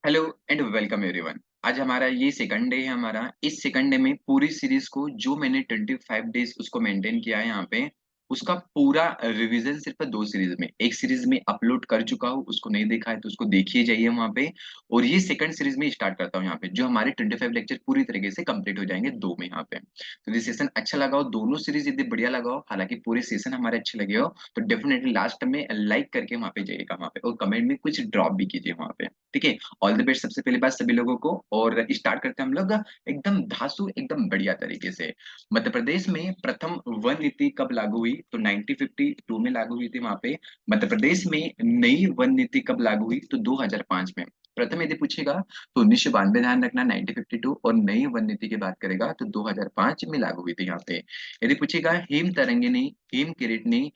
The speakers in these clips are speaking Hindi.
Hello and welcome everyone. आज हमारा ये सेकंड डे है हमारा। इस सेकंड डे में पूरी सीरीज को जो मैंने 25 डेज उसको मेंटेन किया है यहाँ पे, उसका पूरा रिवीजन सिर्फ 2 सीरीज में, एक सीरीज में अपलोड कर चुका हूँ, उसको नहीं देखा है तो उसको देखिए जाइए वहाँ पे। और ये सेकंड सीरीज में स्टार्ट करता हूँ यहाँ पे, जो हमारे 25 लेक्चर पूरी तरीके से कंप्लीट हो जाएंगे दो में यहाँ पे। तो ये सेशन अच्छा लगा हो, दोनों सीरीज यदि बढ़िया लगा हो, हालांकि पूरे सेशन हमारे अच्छे लगे हो, तो डेफिनेटली लास्ट में लाइक करके वहाँ पे जाइएगा वहाँ पे, और कमेंट में कुछ ड्रॉप भी कीजिए वहाँ पे। ठीक है। ऑल द बेस्ट सबसे पहली बात सभी लोगों को। और स्टार्ट करते हैं हम लोग एकदम धांसू एकदम बढ़िया तरीके से। मध्य प्रदेश में प्रथम वन नीति कब लागू हुई? तो 1952 में लागू हुई थी वहां पे। मध्य प्रदेश में नई वन नीति कब लागू हुई? तो 2005 में। प्रथम यदि पूछेगा तो 1992 ध्यान रखना, 1952, और नई वन नीति की बात करेगा तो 2005 में लागू हुई थी यहाँ पे। यदि पूछेगा हिम तरंगिणी, हिम किरीटनी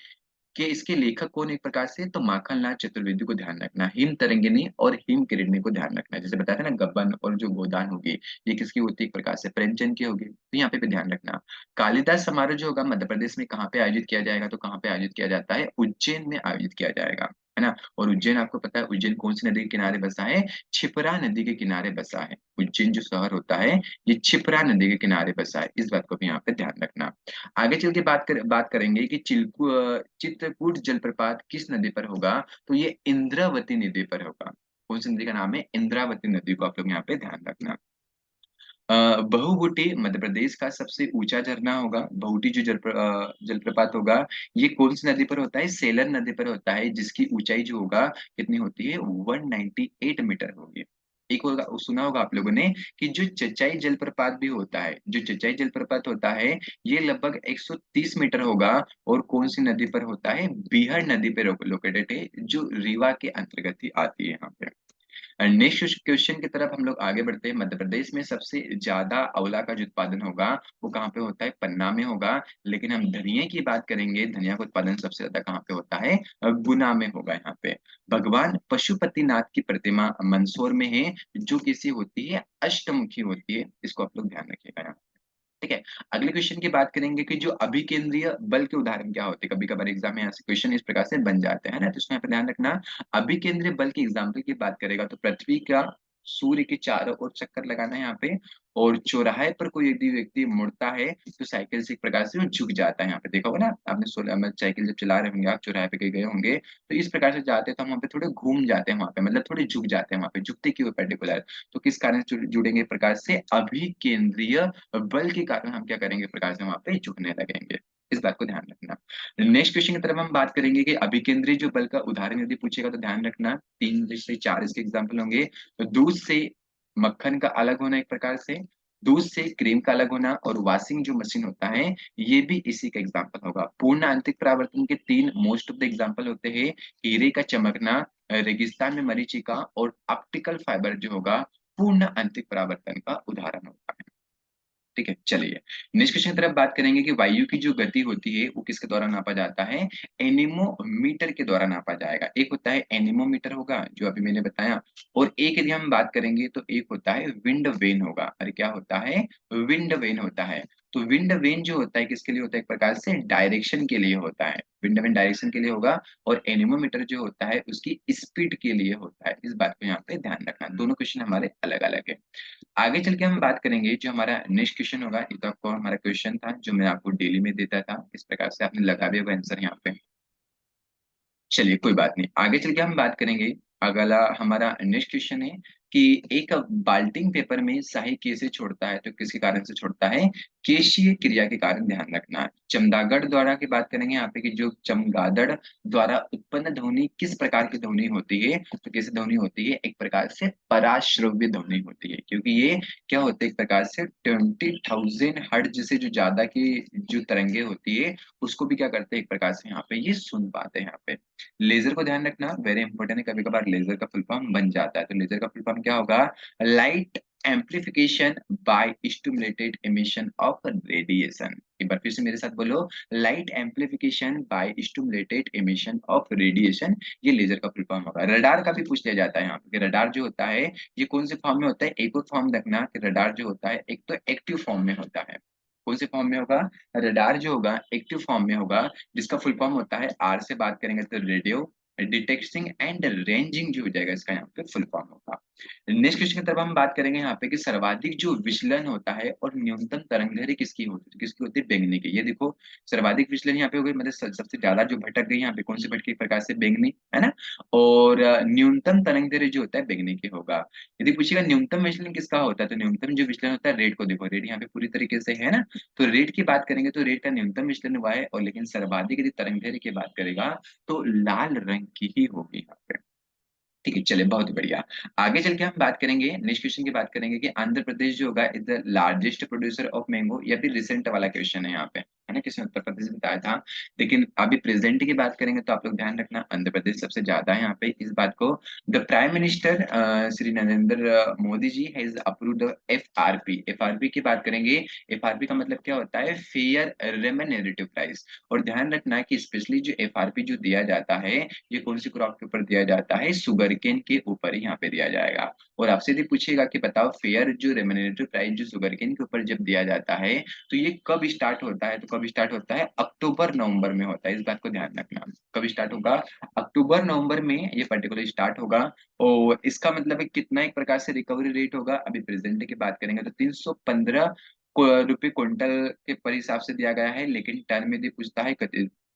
कि इसके लेखक कौन एक प्रकार से, तो माखनलाल चतुर्वेदी को ध्यान रखना। हिम तरंगिणी और हिम किरणनी को ध्यान रखना। जैसे बताया था ना, गबन और जो गोदान होगी, ये किसकी होती है? एक प्रकार से प्रेमचंद की होगी, तो यहाँ पे भी ध्यान रखना। कालिदास समारोह जो होगा मध्य प्रदेश में कहाँ पे आयोजित किया जाएगा? तो कहाँ पे आयोजित किया जाता है? उज्जैन में आयोजित किया जाएगा, है ना। और उज्जैन आपको पता है, उज्जैन कौन सी नदी के किनारे बसा है? छिपरा नदी के किनारे बसा है। उज्जैन जो शहर होता है, ये छिपरा नदी के किनारे बसा है, इस बात को भी यहाँ पे ध्यान रखना। आगे चल के बात करेंगे कि चित्रकूट जलप्रपात किस नदी पर होगा? तो ये इंद्रावती नदी पर होगा। कौन सी नदी का नाम है? इंद्रावती नदी को आप लोग यहाँ पे ध्यान रखना। बहुगुटी मध्य प्रदेश का सबसे ऊंचा झरना होगा। बहुटी जो जलप्रपात होगा, ये कौन सी नदी पर होता है? सेलर नदी पर होता है, जिसकी ऊंचाई जो होगा कितनी होती है? 198 मीटर होगी। एक होगा, सुना होगा आप लोगों ने कि जो चचाई जलप्रपात भी होता है, जो चचाई जलप्रपात होता है, ये लगभग 130 मीटर होगा। और कौन सी नदी पर होता है? बीहड़ नदी पे लोकेटेड है, जो रीवा के अंतर्गत ही आती है यहाँ पे। नेक्स्ट क्वेश्चन की तरफ हम लोग आगे बढ़ते हैं। मध्य प्रदेश में सबसे ज्यादा आंवला का जो उत्पादन होगा, वो कहाँ पे होता है? पन्ना में होगा। लेकिन हम धनिया की बात करेंगे, धनिया का उत्पादन सबसे ज्यादा कहाँ पे होता है? गुना में होगा यहाँ पे। भगवान पशुपतिनाथ की प्रतिमा मंदसौर में है, जो किसी होती है? अष्टमुखी होती है, इसको आप लोग ध्यान रखिएगा यहाँ। ठीक है। अगले क्वेश्चन की बात करेंगे कि जो अभिकेंद्रीय बल के उदाहरण क्या होते हैं। कभी कभार एग्जाम में यहाँ से क्वेश्चन इस प्रकार से बन जाते हैं ना, तो इसमें यहाँ पे ध्यान रखना। अभिकेंद्रीय बल के एग्जाम्पल की बात करेगा तो पृथ्वी का सूर्य के चारों ओर चक्कर लगाना है यहाँ पे। और चौराहे पर कोई यदि व्यक्ति मुड़ता है तो साइकिल से एक प्रकार से वो झुक जाता है। यहाँ पे देखा होगा ना आपने, मतलब साइकिल जब चला रहे होंगे आप, चौराहे पे कहीं गए होंगे, तो इस प्रकार से जाते हैं तो हम वहाँ पे थोड़े घूम जाते हैं वहाँ पे, मतलब थोड़े झुक जाते हैं वहाँ पे, झुकते क्यों पर्टिकुलर? तो किस कारण से जुड़ेंगे प्रकार से? अभिकेंद्रीय बल के कारण हम क्या करेंगे प्रकार से? वहां पे झुकने लगेंगे। इस बात को ध्यान रखना। नेक्स्ट क्वेश्चन की तरफ हम बात करेंगे कि अभिकेंद्री जो बल का उदाहरण यदि पूछेगा तो ध्यान रखना, 3 से 4 इसके एग्जाम्पल होंगे। तो दूध से मक्खन का अलग होना एक प्रकार से, दूध से क्रीम का अलग होना, और वॉशिंग जो मशीन होता है, ये भी इसी का एग्जाम्पल होगा। पूर्ण आंतरिक परावर्तन के 3 मोस्ट ऑफ द एग्जाम्पल होते हैं। हीरे का चमकना, रेगिस्तान में मरीचिका, और ऑप्टिकल फाइबर जो होगा पूर्ण आंतरिक परावर्तन का उदाहरण होता है। ठीक है, चलिए नेक्स्ट क्वेश्चन की तरफ बात करेंगे कि वायु की जो गति होती है वो किसके द्वारा नापा जाता है? एनीमोमीटर के द्वारा नापा जाएगा। एक होता है एनीमोमीटर होगा, जो अभी मैंने बताया, और एक यदि हम बात करेंगे तो एक होता है विंड वेन होगा। अरे क्या होता है? विंड वेन होता है। तो विंड वेन जो होता है किसके लिए होता है? एक प्रकार से डायरेक्शन के लिए होता है। विंड वेन डायरेक्शन के लिए होगा, और एनीमोमीटर जो होता है उसकी स्पीड के लिए होता है। इस बात को यहाँ पे ध्यान रखना। दोनों क्वेश्चन हमारे अलग अलग है। आगे चल के हम बात करेंगे, जो हमारा नेक्स्ट क्वेश्चन होगा, ये तो आपको हमारा क्वेश्चन था जो मैं आपको डेली में देता था, इस प्रकार से आपने लगा भी होगा आंसर यहाँ पे। चलिए कोई बात नहीं, आगे चल के हम बात करेंगे। अगला हमारा नेक्स्ट क्वेश्चन है कि एक बाल्टिंग पेपर में स्याही कैसे छोड़ता है? तो किसके कारण से छोड़ता है? केशीय क्रिया के कारण, ध्यान रखना है। चमगादड़ द्वारा की बात करेंगे यहाँ पे कि जो चमगादड़ द्वारा उत्पन्न ध्वनि किस प्रकार की ध्वनि होती है? तो कैसे ध्वनि होती है? एक प्रकार से पराश्रव्य ध्वनि होती है, क्योंकि ये क्या होते हैं? एक प्रकार से 20,000 हर्ट्ज से जो ज्यादा की जो तरंगे होती है, उसको भी क्या करते हैं? एक प्रकार से यहाँ पे ये सुन पाते हैं यहाँ पे। लेजर को ध्यान रखना, वेरी इंपॉर्टेंट है। कभी कभार लेजर का फुल फॉर्म बन जाता है, तो लेजर का फुल फॉर्म क्या होगा? Light amplification by stimulated emission of radiation. एक बार फिर से मेरे साथ बोलो, light amplification by stimulated emission of radiation, ये लेजर का फुल फॉर्म होगा। रडार का भी पूछ लिया जाता है यहाँ पे, रडार जो होता है ये कौन से फॉर्म में होता है? एक और फॉर्म रखना कि रडार जो होता है, एक तो एक्टिव फॉर्म में होता है। कौन से फॉर्म में होगा? रडार जो होगा एक्टिव फॉर्म में होगा, जिसका फुल फॉर्म होता है, आर से बात करेंगे तो रेडियो डिटेक्टिंग एंड रेंजिंग जो हो जाएगा, इसका यहाँ पे फुल फॉर्म होगा। नेक्स्ट क्वेश्चन की तरफ हम बात करेंगे यहाँ पे कि सर्वाधिक जो विचलन होता है और न्यूनतम तरंगदैर्घ्य किसकी होती है? बैंगनी की। ये देखो, सर्वाधिक विचलन यहाँ पे हो गई, मतलब सबसे ज्यादा जो भटक गई यहाँ पे कौन सी भटकी? प्रकाश से बैंगनी, है ना। और न्यूनतम तरंगदैर्घ्य जो होता है बैंगनी के होगा। यदि पूछेगा न्यूनतम विचलन किसका होता है, तो न्यूनतम जो विचलन होता है रेड को देखो, रेड यहाँ पे पूरी तरीके से है ना। तो रेड की बात करेंगे तो रेड का न्यूनतम विचलन हुआ है, और लेकिन सर्वाधिक यदि तरंगदैर्घ्य की बात करेगा तो लाल रंग की ही होगी यहाँ पे। ठीक है, चलिए बहुत ही बढ़िया। आगे चल के हम बात करेंगे, नेक्स्ट क्वेश्चन की बात करेंगे कि आंध्र प्रदेश जो होगा is the largest producer of mango. ये भी रिसेंट वाला क्वेश्चन है यहाँ पे, है ना, किसी ने उत्तर प्रदेश बताया था। लेकिन अभी प्रेजेंट की बात करेंगे तो आप लोग ध्यान रखना, आंध्र प्रदेश सबसे ज्यादा है यहाँ पे इस बात को। The prime minister Shri Narendra Modi ji has approved FRP। FRP की बात करेंगे, FRP का मतलब क्या होता है? Fair remunerative price. और ध्यान रखना कि स्पेशली जो FRP जो दिया जाता है, ये कौन सी क्रॉप के ऊपर दिया जाता है? सुगरकेन के ऊपर ही यहाँ पे दिया जाएगा। और आपसे यदि पूछेगा कि बताओ फेयर जो रेम्युनरेटिव प्राइस जो सुगरकेन के ऊपर जब दिया जाता है, तो ये कब स्टार्ट होता है? तो कब स्टार्ट होता है? अक्टूबर नवंबर में होता है, इस बात को ध्यान रखना। कब स्टार्ट होगा? अक्टूबर नवंबर में ये पर्टिकुलर स्टार्ट होगा। और इसका मतलब है कितना एक प्रकार से रिकवरी रेट होगा? अभी प्रेजेंट की बात करेंगे तो 315 रुपए क्विंटल के पर हिसाब से दिया गया है, लेकिन टन में यदि पूछता है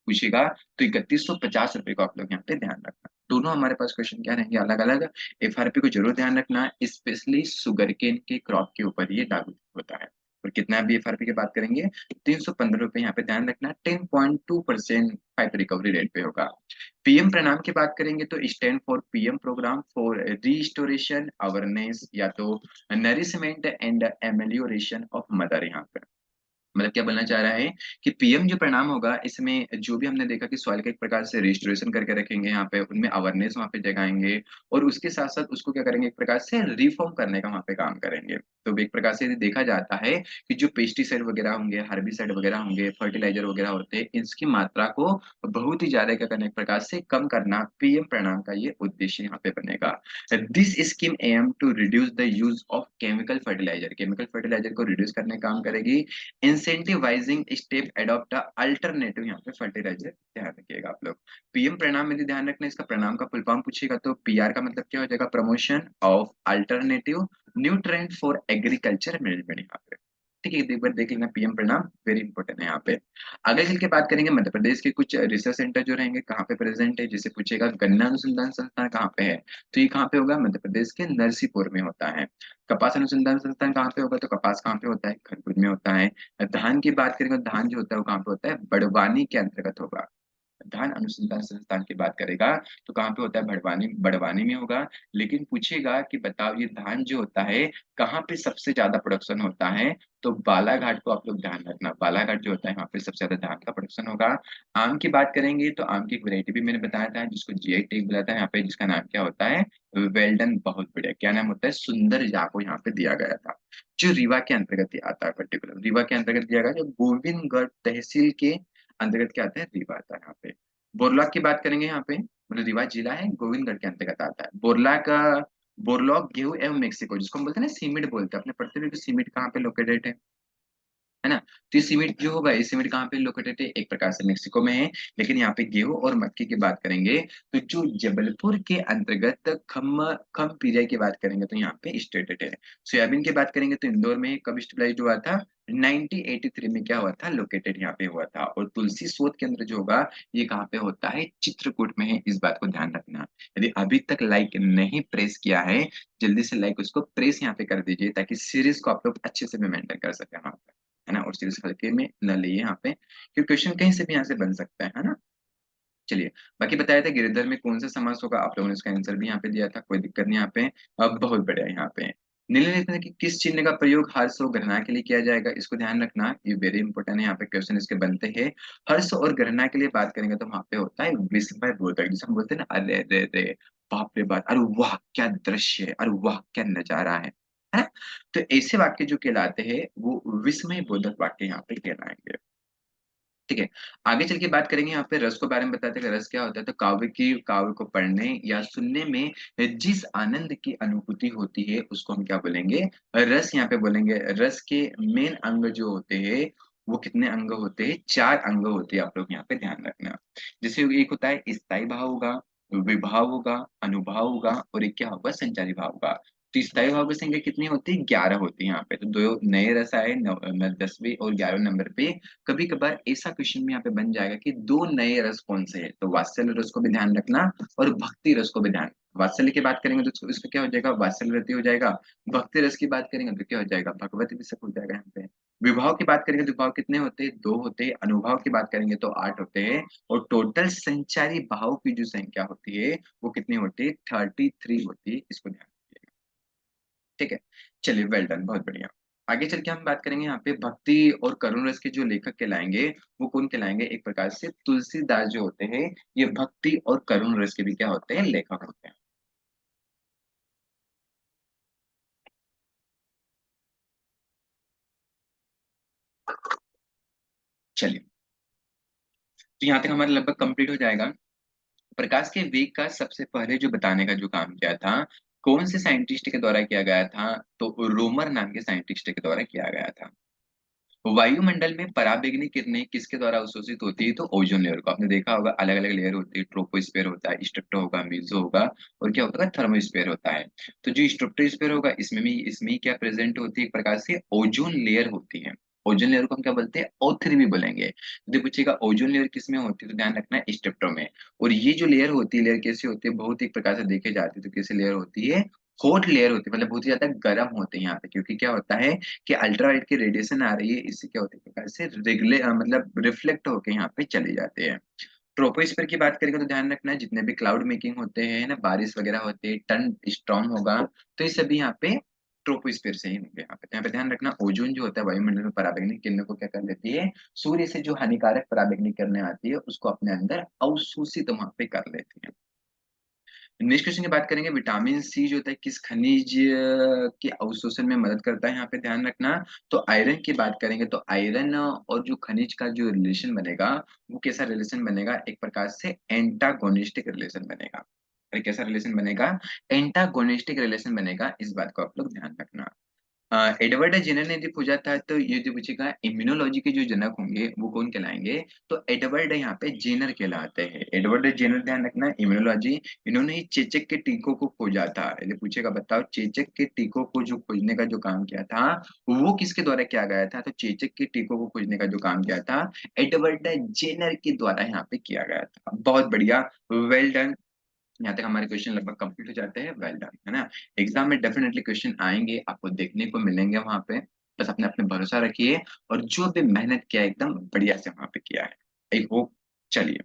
पूछेगा तो 3150 रुपए को आप लोग यहाँ पे ध्यान रखना। दोनों हमारे पास क्वेश्चन क्या रहेंगे? अलग अलग। FRP को जरूर ध्यान रखना, स्पेशली सुगरकेन के क्रॉप के ऊपर ये लागू होता है। और कितना भी FRP की बात करेंगे, 315 रुपए यहाँ पे ध्यान रखना। 10.2% फाइव रिकवरी रेट पे होगा। PM प्रणाम की बात करेंगे तो stand for PM programme for restoration awareness, या तो nourishment and amelioration of mother यहाँ पे। मतलब क्या बोलना चाह रहा है कि PM जो परिणाम होगा, इसमें जो भी हमने देखा कि सॉइल का एक प्रकार से रिस्टोरेशन करके रखेंगे यहाँ पे, उनमें अवेयरनेस वहाँ पे जगाएंगे, और उसके साथ साथ उसको क्या करेंगे? एक प्रकार से रिफॉर्म करने का वहाँ पे काम करेंगे। तो एक प्रकार से यदि देखा जाता है कि जो पेस्टिसाइड वगैरह होंगे, हर्बिसाइड वगैरह होंगे, फर्टिलाइजर वगैरह होते हैं, इसकी मात्रा को बहुत ही ज्यादा क्या करना, एक प्रकार से कम करना, PM परिणाम का ये उद्देश्य यहाँ पे बनेगा। This scheme aim to reduce the use of chemical fertiliser को रिड्यूस करने का काम करेगी। इंसेंटिवाइजिंग स्टेप एडॉप्ट अल्टरनेटिव, यहाँ पे फर्टिलाइजर ध्यान रखिएगा आप लोग। PM प्रणाम में ध्यान रखना, इसका प्रणाम का फुल फॉर्म पूछेगा तो PR का मतलब क्या हो जाएगा? Promotion of alternative nutrient for agriculture management यहाँ पे। ठीक है, एक बार देख लेना, PM प्रणाम वेरी इंपॉर्टेंट है यहाँ पे। आगे चल के बात करेंगे मध्य प्रदेश के कुछ रिसर्च सेंटर जो रहेंगे कहाँ पे प्रेजेंट है, जैसे पूछेगा गन्ना अनुसंधान संस्थान कहाँ पे है, तो ये कहाँ पे होगा? मध्य प्रदेश के नरसीपुर में होता है। कपास अनुसंधान संस्थान कहाँ पे होगा? तो कपास कहाँ पे होता है? खरबूज में होता है। धान की बात करेंगे तो धान जो होता है वो कहाँ पे होता है? बड़वानी के अंतर्गत होगा। धान अनुसंधान संस्थान की बात करेगा तो कहाँ पे होता है? बड़वानी, बड़वानी में होगा। लेकिन पूछेगा कि बताओ ये धान जो होता है कहाँ पे सबसे ज्यादा प्रोडक्शन होता है, तो बालाघाट को आप लोग ध्यान रखना, बालाघाट जो होता है वहाँ पे सबसे ज्यादा धान का प्रोडक्शन होगा। आम की बात करेंगे तो आम की एक वैरायटी भी मैंने बताया था जिसको GI टैग मिला था यहाँ पे, जिसका नाम क्या होता है? वेल्डन। बहुत बढ़िया, क्या नाम होता है? सुंदर जाको यहाँ पे दिया गया था, जो रीवा के अंतर्गत ही आता है, पर्टिकुलर रीवा के अंतर्गत दिया गया, जो गोविंदगढ़ तहसील के अंतर्गत क्या आता है? रीवा आता है यहाँ पे। बोरलॉग की बात करेंगे यहाँ पे, मतलब रीवा जिला है, गोविंदगढ़ के अंतर्गत आता है। बोरला का बोरलॉग गेहूं एवं मेक्सिको, जिसको हम बोलते हैं ना सीमिट बोलते हैं, अपने पढ़ते हुए सीमिट कहाँ पे लोकेटेड है ना। तो ये सीमेंट जो होगा, ये सीमेंट कहाँ पे लोकेटेड है? एक प्रकार से मेक्सिको में है। लेकिन यहाँ पे गेहूं और मक्के की बात करेंगे तो जो जबलपुर के अंतर्गत खम पीरियड की बात करेंगे तो यहाँ पे स्टेटेड है। सोयाबीन की बात करेंगे तो इंदौर में कब स्टेबलाइज हुआ था? 1983 में क्या हुआ था? लोकेटेड यहाँ पे हुआ था। और तुलसी शोध केंद्र जो होगा ये कहाँ पे होता है? चित्रकूट में है, इस बात को ध्यान रखना। यदि अभी तक लाइक नहीं प्रेस किया है, जल्दी से लाइक उसको प्रेस यहाँ पे कर दीजिए, ताकि सीरीज को आप लोग अच्छे से मेंटेन कर सके वहाँ पे, है ना। और सीरीज हल्के में न लिए यहाँ पे, क्योंकि क्वेश्चन कहीं से भी यहाँ से बन सकता है ना। चलिए, बाकी बताया था गिरधर में कौन सा समास होगा, आप लोगों ने इसका आंसर भी यहाँ पे दिया था, कोई दिक्कत नहीं यहाँ पे। अब बहुत बढ़िया यहाँ पे निम्नलिखित कि किस चिन्ह का प्रयोग हर्ष और गणना के लिए किया जाएगा, इसको ध्यान रखना, ये वेरी इंपॉर्टेंट है, यहाँ पे क्वेश्चन इसके बनते हैं। हर्ष और गणना के लिए बात करेंगे तो वहां पे होता है विस्मय बोधक, जिसे हम बोलते हैं ना, अरे अरे अरे, बाप रे बाप, अरे वाह क्या दृश्य है, अरे वाह क्या नजारा है ना। तो ऐसे वाक्य जो कहलाते हैं वो विस्मय बोधक वाक्य यहाँ पे कहलाएंगे। ठीक है, आगे चल के बात करेंगे यहाँ पे रस को बारे में, बताते हैं कि रस क्या होता है। तो काव्य को पढ़ने या सुनने में जिस आनंद की अनुभूति होती है उसको हम क्या बोलेंगे? रस यहाँ पे बोलेंगे। रस के मेन अंग जो होते हैं वो कितने अंग होते हैं? 4 अंग होते हैं, आप लोग यहाँ पे ध्यान रखना। जैसे एक होता है स्थायी भाव होगा, विभाव होगा, अनुभाव होगा, और एक क्या होगा? संचारी भाव होगा। तो स्थायी भाव की संख्या कितनी होती है? 11 होती है यहाँ पे। तो दो नए रस आए 10वें और 11वें नंबर पे। कभी कभार ऐसा क्वेश्चन में यहाँ पे बन जाएगा कि दो नए रस कौन से है, तो वात्सल्य रस को भी ध्यान रखना और भक्ति रस को भी ध्यान। वात्सल्य की बात करेंगे तो इसमें क्या हो जाएगा? वात्सल्य रति हो जाएगा। भक्ति रस की बात करेंगे तो क्या हो जाएगा? भगवत विषय हो जाएगा यहाँ पे। विभाव की बात करेंगे तो विभाव कितने होते हैं? 2 होते हैं। अनुभाव की बात करेंगे तो 8 होते हैं। और टोटल संचारी भाव की जो संख्या होती है वो कितनी होती है? 33 होती है। इसको ध्यान रखिएगा। ठीक है, चलिए, वेल डन, बहुत बढ़िया। आगे चल के हम बात करेंगे यहाँ पे भक्ति और करुण रस के जो लेखक कहलाएंगे वो कौन कहलाएंगे? एक प्रकार से तुलसीदास जो होते हैं ये भक्ति और करुण रस के भी क्या होते हैं? लेखक होते हैं। चलिए, तो यहाँ तक हमारा लगभग कंप्लीट हो जाएगा। प्रकाश के वेग का सबसे पहले जो बताने का जो काम किया था, कौन से साइंटिस्ट के द्वारा किया गया था? तो रोमर नाम के साइंटिस्ट के द्वारा किया गया था। वायुमंडल में पराबैंगनी किरणें किसके द्वारा अवशोषित होती है? तो ओजोन लेयर को। आपने देखा होगा अलग अलग लेयर होती है, ट्रोपोस्फेयर होता है, स्ट्रेटो होगा, मेसो होगा, और क्या होता है? थर्मोस्फेयर होता है। तो जो स्ट्रेटोस्फेयर होगा इसमें ही क्या प्रेजेंट होती है? एक प्रकार से ओजोन लेयर होती है। ओजोन लेयर को हम क्या बोलते हैं? O3 भी बोलेंगे। यदि पूछेगा ओजोन लेयर किस में होती है, तो ध्यान रखना है स्ट्रेटो में। और ये जो लेयर होती है, लेयर कैसी होती है? बहुत एक प्रकार से देखे जाती है तो कैसी लेयर होती है? हॉट लेयर होती है, मतलब बहुत ही ज्यादा गर्म होते हैं यहाँ पे। क्योंकि क्या होता है कि अल्ट्रावायलेट की रेडिएशन आ रही है, इससे क्या होता है? एक प्रकार से मतलब रिफ्लेक्ट होके यहाँ पे चले जाते हैं। ट्रोपोस्फियर की बात करेंगे तो ध्यान रखना है जितने भी क्लाउड मेकिंग होते हैं ना, बारिश वगैरह होती है, टन स्टॉर्म होगा, तो ये सभी यहाँ पे ट्रोपोस्फियर से ही होंगे। यहाँ पे ध्यान रखना, ओजोन जो होता है वायुमंडल में पराबैंगनी किरणों को क्या कर लेती है? सूर्य से जो हानिकारक पराबैंगनी किरणें आती है उसको अपने अंदर अवशोषित वहां पे कर लेती है। नेक्स्ट क्वेश्चन की बात करेंगे, विटामिन सी जो होता है किस खनिज के अवशोषण में मदद करता है? यहाँ पे ध्यान रखना। तो आयरन की बात करेंगे तो आयरन और जो खनिज का जो रिलेशन बनेगा वो कैसा रिलेशन बनेगा? एक प्रकार से एंटागोनिस्टिक रिलेशन बनेगा। अरे कैसा रिलेशन बनेगा? एंटागोनिस्टिक रिलेशन बनेगा, इस बात को आप लोग ध्यान रखना। एडवर्ड जेनर ने यदि पूछा था तो ये जो पूछेगा इम्यूनोलॉजी के जो जनक होंगे वो कौन कहलाएंगे? तो एडवर्ड यहाँ पे जेनर कहलाते हैं। एडवर्ड जेनर, ध्यान रखना, इम्यूनोलॉजी। इन्होंने ही चेचक के टीकों को खोजा था। यदि पूछेगा बताओ चेचक के टीकों को जो खोजने का जो काम किया था वो किसके द्वारा किया गया था? तो चेचक के टीकों को खोजने का जो काम किया था एडवर्ड जेनर के द्वारा यहाँ पे किया गया था। बहुत बढ़िया, वेल डन। यहाँ तक हमारे क्वेश्चन लगभग कंप्लीट हो जाते हैं, वेल डन, है ना। एग्जाम में डेफिनेटली क्वेश्चन आएंगे, आपको देखने को मिलेंगे वहां पे। बस अपने अपने भरोसा रखिए और जो भी मेहनत किया है एकदम बढ़िया से वहां पे किया है। I hope. चलिए,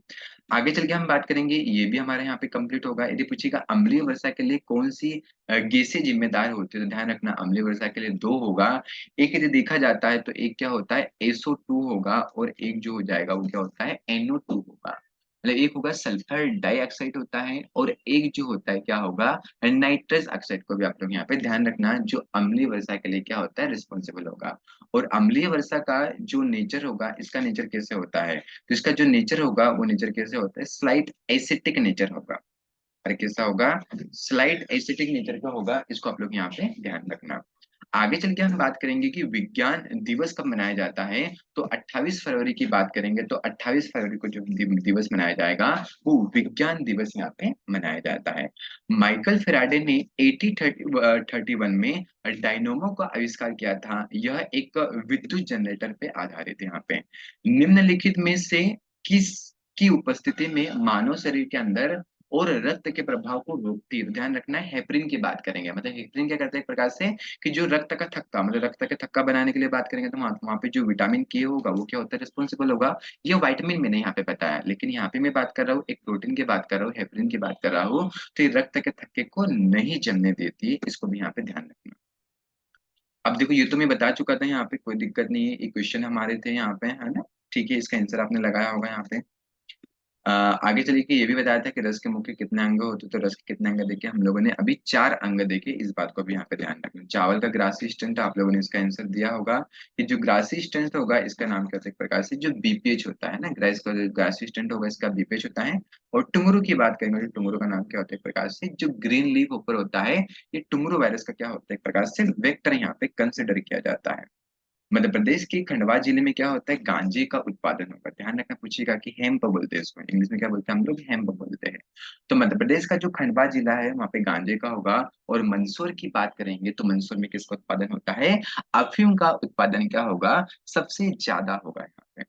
आगे चल के हम बात करेंगे, ये भी हमारे यहाँ पे कंप्लीट होगा। यदि पूछेगा अम्लीय वर्षा के लिए कौन सी गैसें जिम्मेदार होती है, तो ध्यान रखना अम्लीय वर्षा के लिए दो होगा। एक यदि देखा जाता है तो एक क्या होता है? SO2 होगा, और एक जो हो जाएगा वो क्या होता है? NO2 होगा। मतलब एक होगा सल्फर डाइऑक्साइड होता है, और एक जो होता है क्या होगा? नाइट्रस ऑक्साइड को भी आप लोग यहाँ पे ध्यान रखना, जो अम्लीय वर्षा के लिए क्या होता है? रिस्पॉन्सिबल होगा। और अम्लीय वर्षा का जो नेचर होगा, इसका नेचर कैसे होता है? तो इसका जो नेचर होगा वो नेचर कैसे होता है? स्लाइट एसिटिक नेचर होगा। अरे कैसा होगा? स्लाइट एसिटिक नेचर का होगा, इसको आप लोग यहाँ पे ध्यान रखना। आगे चल के हम बात करेंगे कि विज्ञान दिवस कब मनाया जाता है। तो 28 फरवरी की बात करेंगे तो 28 फरवरी को जो दिवस मनाया जाएगा वो विज्ञान दिवस यहाँ पे मनाया जाता है। माइकल फेराडे ने 1831 में डायनोमो का आविष्कार किया था। यह एक विद्युत जनरेटर पे आधारित है। यहाँ पे निम्नलिखित में से किस की उपस्थिति में मानव शरीर के अंदर और रक्त के प्रभाव को रोकती है? तो ध्यान रखना है, हेपरिन की बात करेंगे। मतलब हेपरिन क्या करता है? एक प्रकार से कि जो रक्त का थक्का, मतलब रक्त का थक्का बनाने के लिए बात करेंगे तो वहां पे जो विटामिन के होगा वो क्या होता है? रिस्पॉन्सिबल होगा। ये विटामिन मैंने यहाँ पे बताया, लेकिन यहाँ पे मैं बात कर रहा हूँ एक प्रोटीन की बात कर रहा हूँ, हेपरिन की बात कर रहा हूँ। तो ये रक्त के थक्के को नहीं जमने देती है, इसको भी यहाँ पे ध्यान रखना। अब देखो, ये तो मैं बता चुका था, यहाँ पे कोई दिक्कत नहीं है। ये क्वेश्चन हमारे थे यहाँ पे, है ना। ठीक है, इसका आंसर आपने लगाया होगा यहाँ पे। आगे चलिए कि ये भी बताया था कि रस के मुख्य कितने अंग होते, तो रस के कितने अंग देखे हम लोगों ने? अभी 4 अंग देखे, इस बात को भी यहाँ पे ध्यान रखना। चावल का ग्रासी स्टंट आप लोगों ने इसका आंसर दिया होगा कि जो ग्रासी स्टंट होगा इसका नाम क्या होता है? एक प्रकार से जो BPH होता है ना, ग्रास का जो ग्रासी स्टंट होगा इसका BPH होता है। और टुंगरू की बात करेंगे तो टुंगरू का नाम क्या होता है? एक प्रकार से जो ग्रीन लीफ ऊपर होता है, ये टुंगरू वायरस का क्या होता है? एक प्रकार से वेक्टर यहाँ पे कंसिडर किया जाता है। मध्य प्रदेश के खंडवा जिले में क्या होता है, गांजे का उत्पादन होगा। ध्यान रखना, पूछिएगा कि हेम्प बोलते हैं इसको, इंग्लिश में क्या बोलते हैं हम लोग, हेम्प बोलते हैं। तो मध्य प्रदेश का जो खंडवा जिला है वहाँ पे गांजे का होगा। और मंदसौर की बात करेंगे तो मंदसौर में किसका उत्पादन होता है, अफीम का उत्पादन क्या होगा, सबसे ज्यादा होगा यहाँ पे।